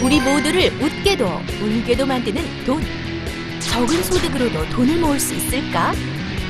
우리 모두를 웃게도 울게도 만드는 돈. 적은 소득으로도 돈을 모을 수 있을까?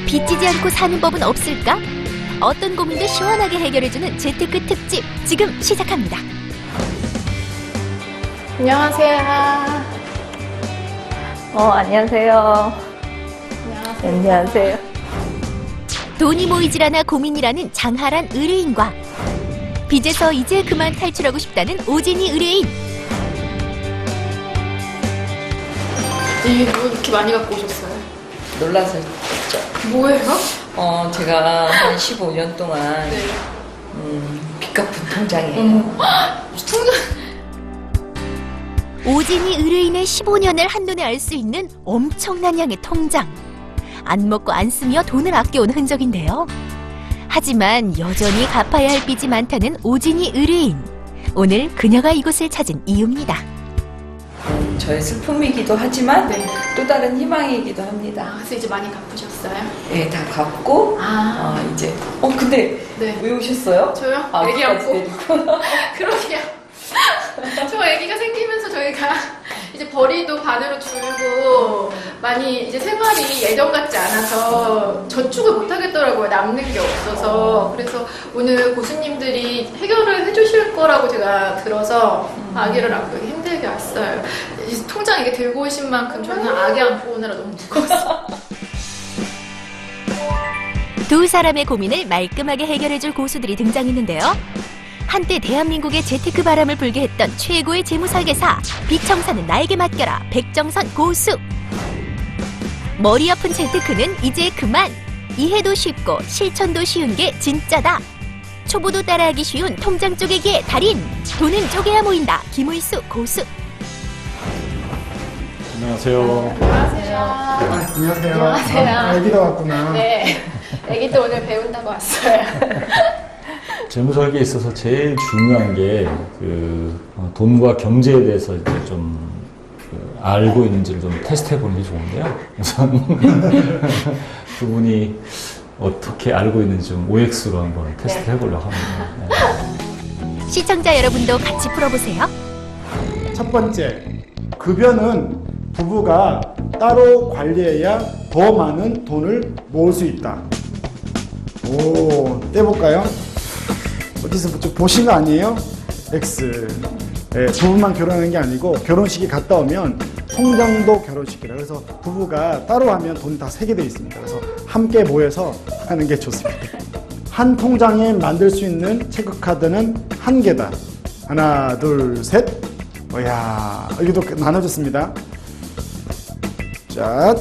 빚지지 않고 사는 법은 없을까? 어떤 고민도 시원하게 해결해주는 재테크 특집 지금 시작합니다. 안녕하세요. 안녕하세요. 안녕하세요. 돈이 모이질 않아 고민이라는 장하란 의뢰인과 빚에서 이제 그만 탈출하고 싶다는 오진이 의뢰인. 이거 이렇게 많이 갖고 오셨어요? 놀라서 했죠. 뭐예요? 제가 한 15년 동안 네. 빚 갚은 통장이에요. 통장. 오진이 의뢰인의 15년을 한눈에 알 수 있는 엄청난 양의 통장. 안 먹고 안 쓰며 돈을 아껴온 흔적인데요. 하지만 여전히 갚아야 할 빚이 많다는 오진이 의뢰인. 오늘 그녀가 이곳을 찾은 이유입니다. 저의 슬픔이기도 하지만 네. 또 다른 희망이기도 합니다. 그래서 이제 많이 갚으셨어요? 네, 다 갚고 이제 근데 네. 왜 오셨어요? 저요? 애기 끝까지 안고. 데리고. 그러게요. 저 애기가 생기면서 저희가 이제 벌이도 반으로 줄고 많이 이제 생활이 예전 같지 않아서 저축을 못 하겠더라고요. 남는 게 없어서. 그래서 오늘 고수님들이 해결을 해주실 거라고 제가 들어서 아기를 안고 힘들게 왔어요. 이 통장 이게 들고 오신 만큼 저는 아기 안고 오느라 너무 무거웠어요. 두 사람의 고민을 말끔하게 해결해줄 고수들이 등장했는데요. 한때 대한민국의 재테크 바람을 불게 했던 최고의 재무설계사, 빚청사는 나에게 맡겨라, 백정선 고수. 머리 아픈 재테크는 이제 그만. 이해도 쉽고 실천도 쉬운 게 진짜다. 초보도 따라하기 쉬운 통장 쪼개기의 달인. 돈은 쪼개야 모인다, 김의수 고수. 안녕하세요. 안녕하세요. 안녕하세요. 안녕하세요. 애기가 왔구나. 네. 애기도 오늘 배운다고 왔어요. 재무설계에 있어서 제일 중요한 게 돈과 경제에 대해서 이제 좀 알고 있는지를 좀 테스트해 보는 게 좋은데요. 우선 두 분이 어떻게 알고 있는지 좀 OX로 한번 테스트해 보려고 합니다. 네. 시청자 여러분도 같이 풀어보세요. 첫 번째, 급여는 부부가 따로 관리해야 더 많은 돈을 모을 수 있다. 오, 떼볼까요? 어디서 좀 보신 거 아니에요? X. 네, 부부만 결혼하는 게 아니고 결혼식이 갔다 오면 통장도 결혼식이라. 그래서 부부가 따로 하면 돈이 다 세게 돼 있습니다. 그래서 함께 모여서 하는 게 좋습니다. 한 통장에 만들 수 있는 체크카드는 한 개다. 하나, 둘, 셋. 이야, 여기도 나눠졌습니다. 자,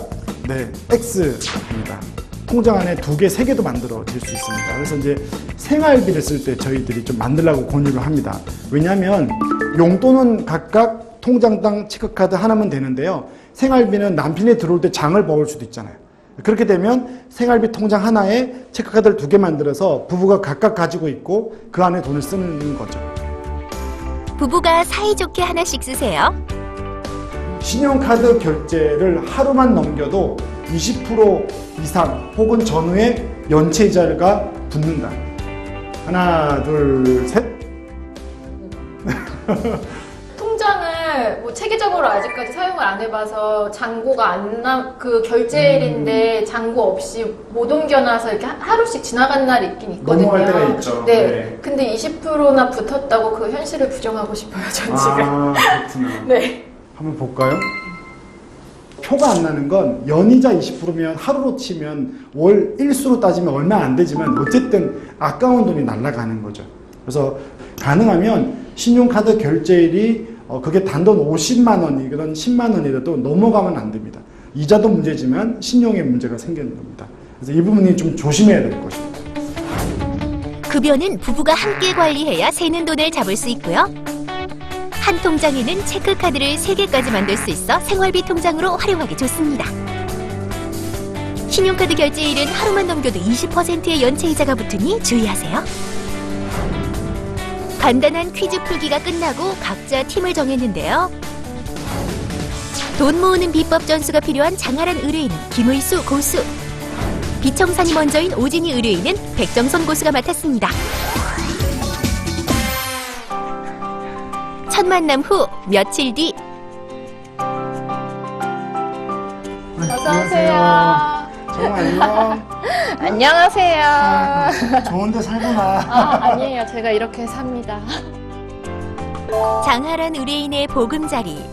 네, X입니다. 통장 안에 두 개, 세 개도 만들어질 수 있습니다. 그래서 이제 생활비를 쓸 때 저희들이 좀 만들라고 권유를 합니다. 왜냐하면 용돈은 각각 통장당 체크카드 하나면 되는데요. 생활비는 남편이 들어올 때 장을 먹을 수도 있잖아요. 그렇게 되면 생활비 통장 하나에 체크카드를 두 개 만들어서 부부가 각각 가지고 있고 그 안에 돈을 쓰는 거죠. 부부가 사이좋게 하나씩 쓰세요. 신용카드 결제를 하루만 넘겨도 20% 이상 혹은 전후에 연체이자가 붙는다. 하나, 둘, 셋. 통장을 뭐 체계적으로 아직까지 사용을 안 해봐서 잔고가 그 결제일인데 잔고 없이 못 옮겨놔서 이렇게 하루씩 지나간 날이 있긴 있거든요. 넘어갈 때가 있죠. 네. 네. 근데 20%나 붙었다고 그 현실을 부정하고 싶어요, 전 지금. 그렇구나. 네. 한번 볼까요? 표가 안 나는 건 연이자 20%면 하루로 치면 월 일수로 따지면 얼마 안 되지만 어쨌든 아까운 돈이 날아가는 거죠. 그래서 가능하면 신용카드 결제일이 그게 단돈 50만 원이든 10만 원이라도 넘어가면 안 됩니다. 이자도 문제지만 신용에 문제가 생기는 겁니다. 그래서 이 부분이 좀 조심해야 될 것입니다. 급여는 부부가 함께 관리해야 새는 돈을 잡을 수 있고요. 한 통장에는 체크카드를 3개까지 만들 수 있어 생활비 통장으로 활용하기 좋습니다. 신용카드 결제일은 하루만 넘겨도 20%의 연체이자가 붙으니 주의하세요. 간단한 퀴즈 풀기가 끝나고 각자 팀을 정했는데요. 돈 모으는 비법 전수가 필요한 장하란 의뢰인은 김의수 고수, 빚청산이 먼저인 오진이 의뢰인은 백정선 고수가 맡았습니다. 첫 만남 후 며칠 뒤 어서오세요. 정말 안녕. 안녕하세요. 좋은데 살구나. 아니에요. 제가 이렇게 삽니다. 장하란 의뢰인의 보금자리.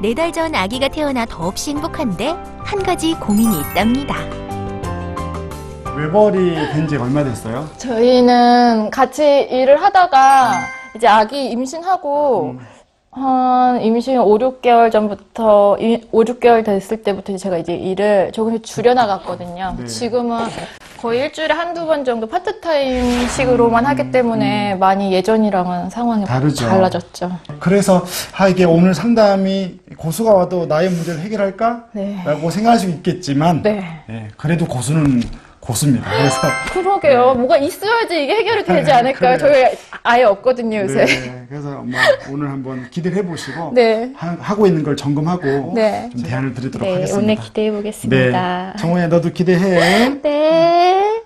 4달 전 아기가 태어나 더없이 행복한데 한 가지 고민이 있답니다. 외벌이 된 지 얼마 됐어요? 저희는 같이 일을 하다가 이제 아기 임신하고 한 임신 5, 6개월 전부터 5, 6개월 됐을 때부터 제가 이제 일을 조금씩 줄여나갔거든요. 네. 지금은 거의 일주일에 한두 번 정도 파트타임식으로만 하기 때문에 많이 예전이랑은 상황이 다르죠. 달라졌죠. 그래서 이게 오늘 상담이 고수가 와도 나의 문제를 해결할까? 네. 라고 생각할 수 있겠지만 네. 예, 그래도 고수는 고수입니다. 그래서 그러게요. 뭐가 있어야지 이게 해결이 되지 않을까요? 그래요. 저희 아예 없거든요, 요새. 네, 그래서 뭐 오늘 한번 기대를 해보시고 네. 하고 있는 걸 점검하고 네. 좀 대안을 드리도록 네, 하겠습니다. 오늘 기대해 보겠습니다. 네, 정호야 너도 기대해. 네.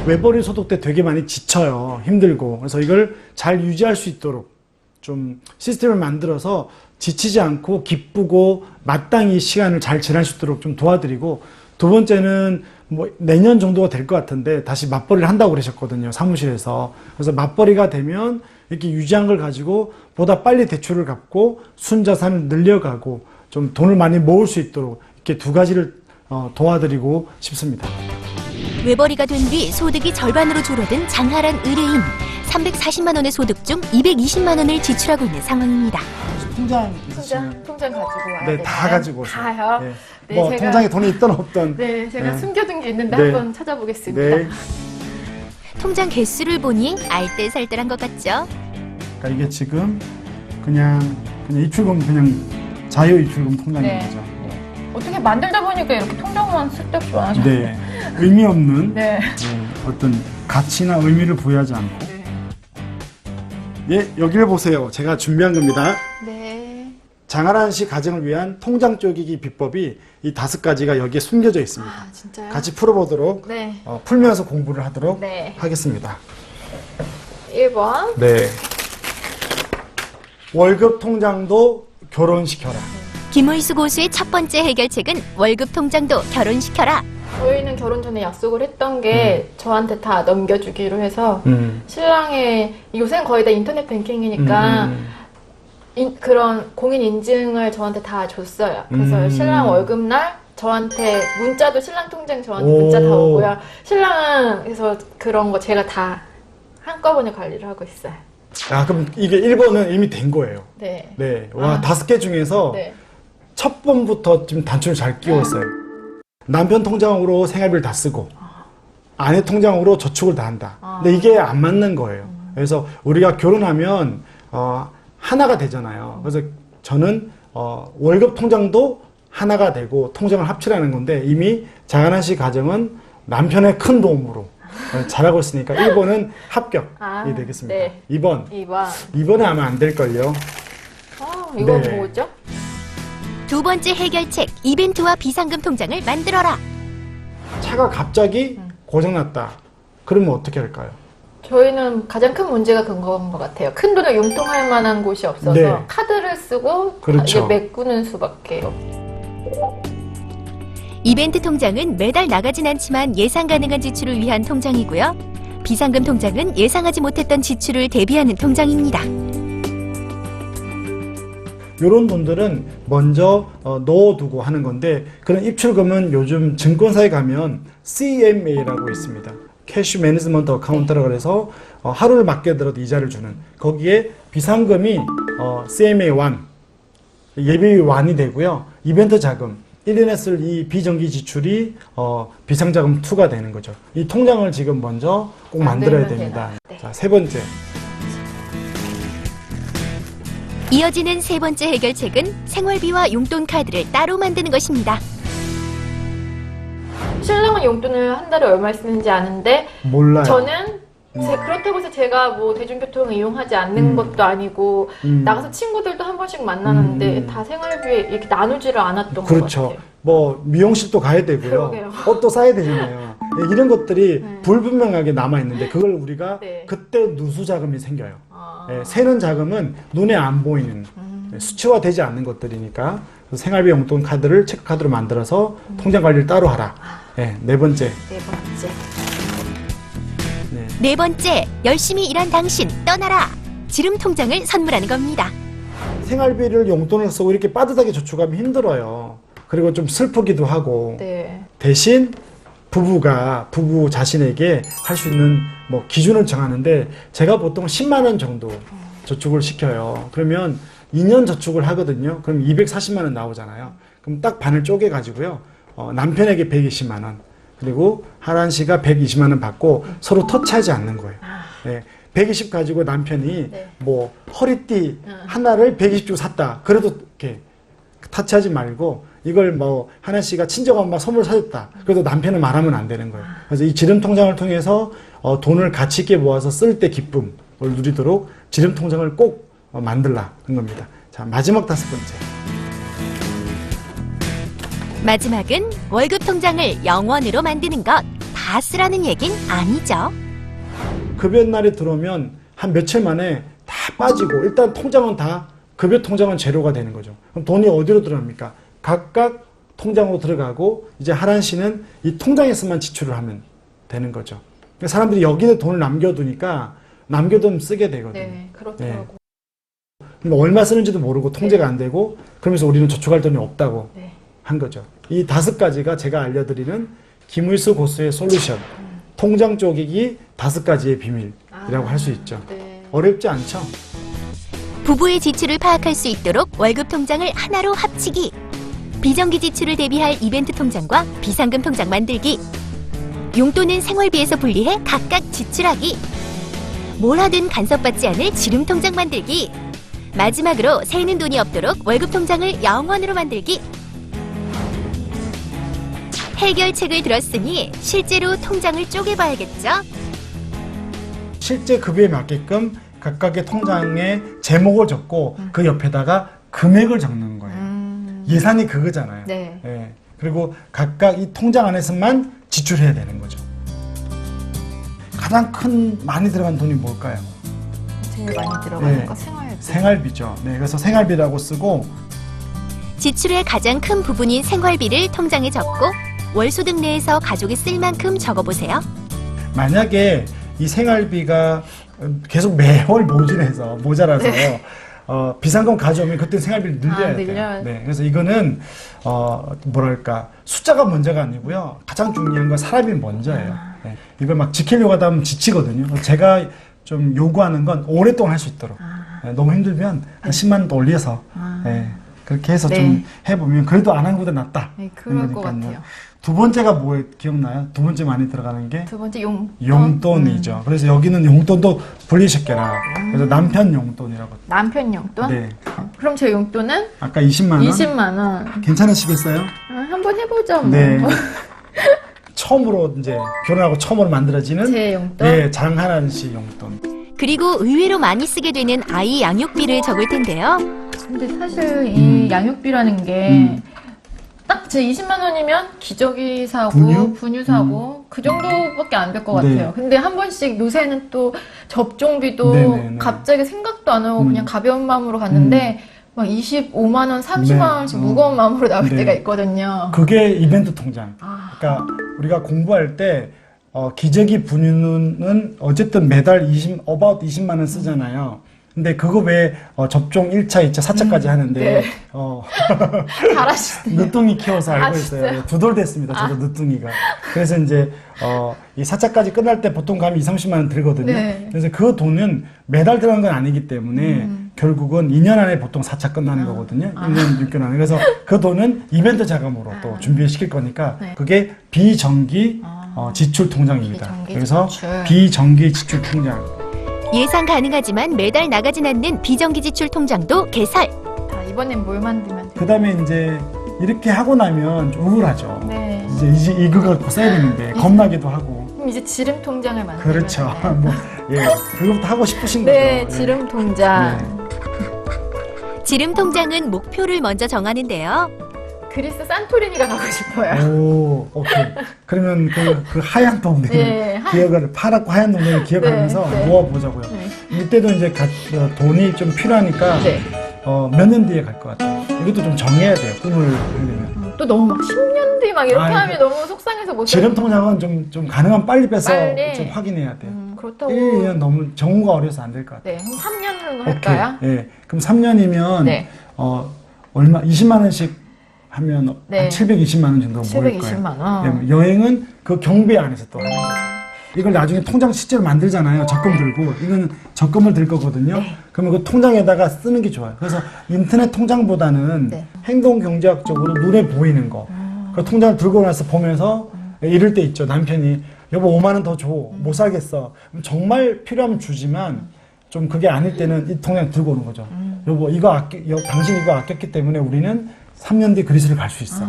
외벌이 소독 때 되게 많이 지쳐요. 힘들고. 그래서 이걸 잘 유지할 수 있도록 좀 시스템을 만들어서 지치지 않고 기쁘고 마땅히 시간을 잘 지날 수 있도록 좀 도와드리고, 두 번째는 뭐 내년 정도가 될 것 같은데 다시 맞벌이를 한다고 그러셨거든요, 사무실에서. 그래서 맞벌이가 되면 이렇게 유지한 걸 가지고 보다 빨리 대출을 갚고 순자산을 늘려가고 좀 돈을 많이 모을 수 있도록 이렇게 두 가지를 도와드리고 싶습니다. 외벌이가 된 뒤 소득이 절반으로 줄어든 장하란 의뢰인. 340만 원의 소득 중 220만 원을 지출하고 있는 상황입니다. 통장 있으시면 통장 가지고 와야 네, 되나요? 다 가지고 오세요. 다요? 네. 네, 뭐 제가- 통장에 돈이 있든 없든. 네, 제가 네. 숨겨둔 게 있는데 네. 한번 찾아보겠습니다. 네. 통장 개수를 보니 알뜰살뜰한 것 같죠? 그러니까 이게 지금 그냥 입출금 그냥 자유 입출금 통장인 네. 거죠. 어떻게 만들다 보니까 이렇게 통장만 쓸데없이 많아졌네. 네. 의미 없는 네. 어떤 가치나 의미를 부여하지 않고. 예, 여기를 보세요. 제가 준비한 겁니다. 네. 장하란 씨 가정을 위한 통장 쪼개기 비법이 이 5가지가 여기에 숨겨져 있습니다. 아, 진짜요? 같이 풀어보도록 네. 풀면서 공부를 하도록 네. 하겠습니다. 1번. 네. 월급 통장도 결혼시켜라. 김의수 고수의 첫 번째 해결책은 월급 통장도 결혼시켜라. 저희는 결혼 전에 약속을 했던 게 저한테 다 넘겨주기로 해서 신랑의 요새는 거의 다 인터넷 뱅킹이니까 그런 공인 인증을 저한테 다 줬어요. 그래서 신랑 월급날 저한테 문자도 신랑 통장 저한테 문자 다 오고요. 신랑은 그래서 그런 거 제가 다 한꺼번에 관리를 하고 있어요. 아, 그럼 이게 1번은 이미 된 거예요. 네. 네. 와, 아. 5개 중에서 네. 첫 번부터 좀 단추를 잘 끼웠어요. 남편 통장으로 생활비를 다 쓰고 아내 통장으로 저축을 다 한다. 근데 이게 안 맞는 거예요. 그래서 우리가 결혼하면 하나가 되잖아요. 그래서 저는 월급 통장도 하나가 되고 통장을 합치라는 건데 이미 장하란 씨 가정은 남편의 큰 도움으로 잘하고 있으니까 1번은 합격이 되겠습니다. 네. 2번. 2번. 하면 안 될걸요. 이건 네. 뭐죠? 두 번째 해결책, 이벤트와 비상금 통장을 만들어라. 차가 갑자기 고장났다. 그러면 어떻게 할까요? 저희는 가장 큰 문제가 그건 것 같아요. 큰 돈을 융통할 만한 곳이 없어서 네. 카드를 쓰고 그렇죠. 이제 메꾸는 수밖에 없어요. 이벤트 통장은 매달 나가진 않지만 예상 가능한 지출을 위한 통장이고요. 비상금 통장은 예상하지 못했던 지출을 대비하는 통장입니다. 이런 돈들은 먼저 넣어두고 하는 건데, 그런 입출금은 요즘 증권사에 가면 CMA라고 있습니다. 캐시 매니지먼트 어카운트라고 해서 하루를 맡겨들어도 이자를 주는, 거기에 비상금이 CMA1 예비 1이 되고요. 이벤트 자금 1년에 쓸 이 비정기 지출이 비상자금 2가 되는 거죠. 이 통장을 지금 먼저 꼭 만들어야 만들면 됩니다. 되나? 네. 자, 세 번째. 이어지는 세 번째 해결책은 생활비와 용돈 카드를 따로 만드는 것입니다. 신랑은 용돈을 한 달에 얼마 쓰는지 아는데 몰라요. 저는 그렇다고 해서 제가 뭐 대중교통을 이용하지 않는 것도 아니고 나가서 친구들도 한 번씩 만나는데 다 생활비에 이렇게 나누지를 않았던 것 그렇죠. 같아요. 뭐 미용실도 가야 되고요. 그러게요. 옷도 사야 되잖아요. 예, 이런 것들이 네. 불분명하게 남아 있는데 그걸 우리가 네. 그때 누수 자금이 생겨요. 아. 예, 새는 자금은 눈에 안 보이는 예, 수치화되지 않는 것들이니까 그래서 생활비 용돈 카드를 체크카드로 만들어서 통장 관리를 따로 하라. 예, 네 번째. 네 번째. 네. 네 번째, 열심히 일한 당신 떠나라. 지름 통장을 선물하는 겁니다. 생활비를 용돈을 쓰고 이렇게 빠듯하게 저축하면 힘들어요. 그리고 좀 슬프기도 하고 네. 대신 부부 자신에게 할 수 있는 뭐 기준을 정하는데 제가 보통 10만 원 정도 저축을 시켜요. 그러면 2년 저축을 하거든요. 그럼 240만 원 나오잖아요. 그럼 딱 반을 쪼개 가지고요. 남편에게 120만 원 그리고 하란 씨가 120만 원 받고 서로 터치하지 않는 거예요. 네. 120 가지고 남편이 네. 뭐 허리띠 하나를 120 주고 샀다. 그래도 이렇게 터치하지 말고 이걸 뭐 하나 씨가 친정 엄마 선물 사줬다. 그래도 남편은 말하면 안 되는 거예요. 그래서 이 지름 통장을 통해서 돈을 가치 있게 모아서 쓸 때 기쁨을 누리도록 지름 통장을 꼭 만들라는 겁니다. 자, 마지막 5번째. 마지막은 월급 통장을 영원으로 만드는 것. 다 쓰라는 얘긴 아니죠. 급여 날이 들어오면 한 며칠 만에 다 빠지고 일단 통장은 다 급여 통장은 제로가 되는 거죠. 그럼 돈이 어디로 들어갑니까? 각각 통장으로 들어가고 이제 하란 씨는 이 통장에서만 지출을 하면 되는 거죠. 그러니까 사람들이 여기에 돈을 남겨두니까 남겨두면 쓰게 되거든요. 네, 그렇더라고. 근데 얼마 쓰는지도 모르고 통제가 안 되고 그러면서 우리는 저축할 돈이 없다고 네. 한 거죠. 이 5가지가 제가 알려드리는 김의수 고수의 솔루션. 통장 쪼개기 5가지의 비밀이라고 할 수 있죠. 네. 어렵지 않죠? 부부의 지출을 파악할 수 있도록 월급 통장을 하나로 합치기. 비정기 지출을 대비할 이벤트 통장과 비상금 통장 만들기. 용돈은 생활비에서 분리해 각각 지출하기. 뭘 하든 간섭받지 않을 지름 통장 만들기. 마지막으로 새는 돈이 없도록 월급 통장을 영원으로 만들기. 해결책을 들었으니 실제로 통장을 쪼개봐야겠죠? 실제 급여에 맞게끔 각각의 통장에 제목을 적고 그 옆에다가 금액을 적는 거예요. 예산이 그거잖아요. 네. 예. 그리고 각각 이 통장 안에서만 지출해야 되는 거죠. 가장 큰 많이 들어간 돈이 뭘까요? 제일 많이 들어가는 네. 거 생활비. 생활비죠. 네, 그래서 생활비라고 쓰고 지출의 가장 큰 부분인 생활비를 통장에 적고 월소득 내에서 가족이 쓸 만큼 적어보세요. 만약에 이 생활비가 계속 매월 모자라서 비상금 가져오면 그때 생활비를 늘려야 돼요. 늘려야 네, 그래서 이거는 뭐랄까 숫자가 문제가 아니고요. 가장 중요한 건 사람이 먼저예요. 네, 이걸 막 지키려고 하다 보면 지치거든요. 제가 좀 요구하는 건 오랫동안 할 수 있도록 네, 너무 힘들면 한 10만 원 더 올려서 네, 그렇게 해서 네. 좀 해보면 그래도 안 한 것보다 낫다. 네, 그럴 것 그러니까요. 같아요. 두 번째가 뭐 기억나요? 두 번째 많이 들어가는 게 두 번째 용돈. 용돈이죠. 그래서 여기는 용돈도 분리시켜라. 그래서 남편 용돈이라고. 남편 용돈? 네. 그럼 제 용돈은 아까 20만 원. 20만 원. 괜찮으시겠어요? 한번 해보죠. 뭐. 네. 처음으로 이제 결혼하고 처음으로 만들어지는 제 용돈. 네, 장하란 씨 용돈. 그리고 의외로 많이 쓰게 되는 아이 양육비를 적을 텐데요. 근데 사실 이 양육비라는 게 딱 제 20만 원이면 기저귀 사고 분유 사고 그 정도밖에 안 될 것 네. 같아요. 근데 한 번씩 요새는 또 접종비도 네네네. 갑자기 생각도 안 하고 그냥 가벼운 마음으로 갔는데 막 25만 원, 30만 네. 원씩 무거운 마음으로 나올 네. 때가 있거든요. 그게 이벤트 통장. 아. 그러니까 우리가 공부할 때 기저귀 분유는 어쨌든 매달 about 20만 원 쓰잖아요. 근데 그거 왜 접종 1차, 2차, 4차까지 하는데 네. 어, 잘하시네요. 늦둥이 키워서 알고 있어요. 진짜요? 2돌 됐습니다. 저도 늦둥이가. 그래서 이제 이 4차까지 끝날 때 보통 가면 20-30만 원 들거든요. 네. 그래서 그 돈은 매달 들어간 건 아니기 때문에 결국은 2년 안에 보통 4차 끝나는 거거든요. 1년 6개월 안에. 그래서 그 돈은 이벤트 자금으로 또 준비시킬 거니까 네. 그게 비정기 지출 통장입니다. 비정기 그래서 지출. 비정기 지출 통장. 예상 가능하지만 매달 나가진 않는 비정기 지출 통장도 개설. 자, 이번엔 뭘 만들면 돼요? 그 다음에 이제 이렇게 하고 나면 좀 우울하죠. 네. 이제 이거 갖고 써야 되는데 겁나기도 하고. 그럼 이제 지름 통장을 만들면 그렇죠. 돼요. 뭐, 예. 그것부터 하고 싶으신 네, 거죠. 지름 통장. 네. 지름 통장은 목표를 먼저 정하는데요. 그리스 산토리니가 가고 싶어요. 오, 오케이. 그러면 그 하얀 동네 네, 기억을 파랗고 하얀 동네를 기억하면서 네, 네. 모아보자고요. 네. 이때도 이제 돈이 좀 필요하니까 네. 몇 년 뒤에 갈 것 같아요. 이것도 좀 정해야 돼요. 꿈을 하려면. 또 너무 막 10년 뒤 막 이렇게 아이고. 하면 너무 속상해서 못 지름 통장은 좀 가능한 빨리 빼서 빨리. 좀 확인해야 돼요. 그렇다고. 1년 너무 정우가 어려서 안 될 것 같아요. 네, 3년으로 오케이. 할까요? 예. 그럼 3년이면 네. 얼마 20만 원씩 하면 네. 한 720만 원 정도 모일 거예요. 720만 원. 네, 여행은 그 경비 안에서 또 하는 거죠. 이걸 나중에 통장 실제로 만들잖아요. 적금 들고. 이거는 적금을 들 거거든요. 네. 그러면 그 통장에다가 쓰는 게 좋아요. 그래서 인터넷 통장보다는 네. 행동 경제학적으로 눈에 보이는 거. 그 통장을 들고 나서 보면서 이럴 때 있죠. 남편이 여보 5만 원 더 줘. 못 살겠어. 그럼 정말 필요하면 주지만 좀 그게 아닐 때는 이 통장 들고 오는 거죠. 여보 당신 이거 아꼈기 때문에 우리는 3년 뒤 그리스를 갈 수 있어.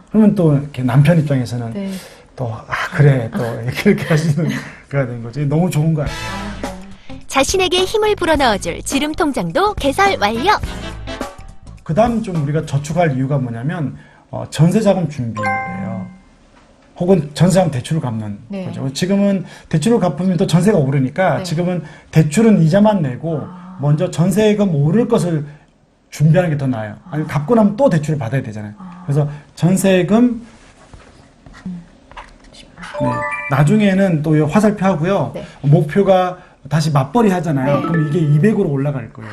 그러면 또 이렇게 남편 입장에서는 네. 또 그래 또 이렇게 하시는 거가 된 거죠. 너무 좋은 거 같아요. 자신에게 힘을 불어넣어줄 지름 통장도 개설 완료. 그 다음 좀 우리가 저축할 이유가 뭐냐면 전세자금 준비예요. 혹은 전세자금 대출을 갚는 네. 거죠. 지금은 대출을 갚으면 또 전세가 오르니까 네. 지금은 대출은 이자만 내고 먼저 전세금 오를 것을 준비하는 게 더 나아요. 아니 갚고 나면 또 대출을 받아야 되잖아요. 그래서 전세금 네. 나중에는 또 화살표 하고요. 네. 목표가 다시 맞벌이 하잖아요. 네. 그럼 이게 200으로 올라갈 거예요.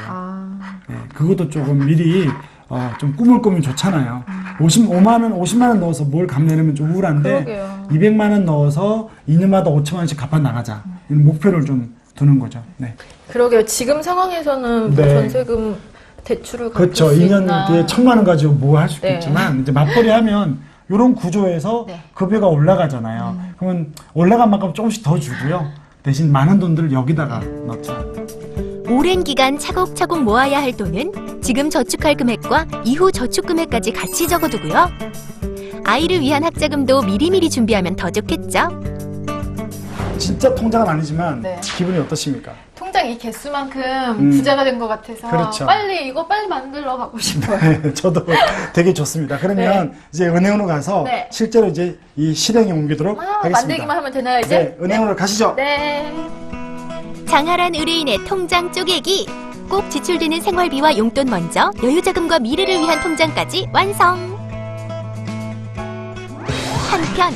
네, 그것도 조금 미리 좀 꿈을 꾸면 좋잖아요. 50만 원 넣어서 뭘 갚내려면 좀 우울한데 그러게요. 200만 원 넣어서 2년마다 5천만 원씩 갚아 나가자. 이런 목표를 좀 두는 거죠. 네. 그러게요. 지금 상황에서는 뭐 네. 전세금 대출을 갚을 그렇죠. 수 2년 있나. 뒤에 1,000만 원 가지고 뭐 할 수 네. 있겠지만 이제 맞벌이 하면 이런 구조에서 네. 급여가 올라가잖아요. 그러면 올라간 만큼 조금씩 더 주고요. 대신 많은 돈들을 여기다가 넣죠. 오랜 기간 차곡차곡 모아야 할 돈은 지금 저축할 금액과 이후 저축 금액까지 같이 적어두고요. 아이를 위한 학자금도 미리미리 준비하면 더 좋겠죠. 진짜 통장은 아니지만 네. 기분이 어떠십니까? 통장 이 개수만큼 부자가 된 것 같아서 그렇죠. 이거 빨리 만들러 가고 싶어요. 저도 되게 좋습니다. 그러면 이제 은행으로 가서 네. 실제로 이제 이 실행에 옮기도록 하겠습니다. 만들기만 하면 되나요 이제? 네, 은행으로 가시죠. 네. 장하란 의뢰인의 통장 쪼개기. 꼭 지출되는 생활비와 용돈 먼저 여유자금과 미래를 위한 통장까지 완성. 한편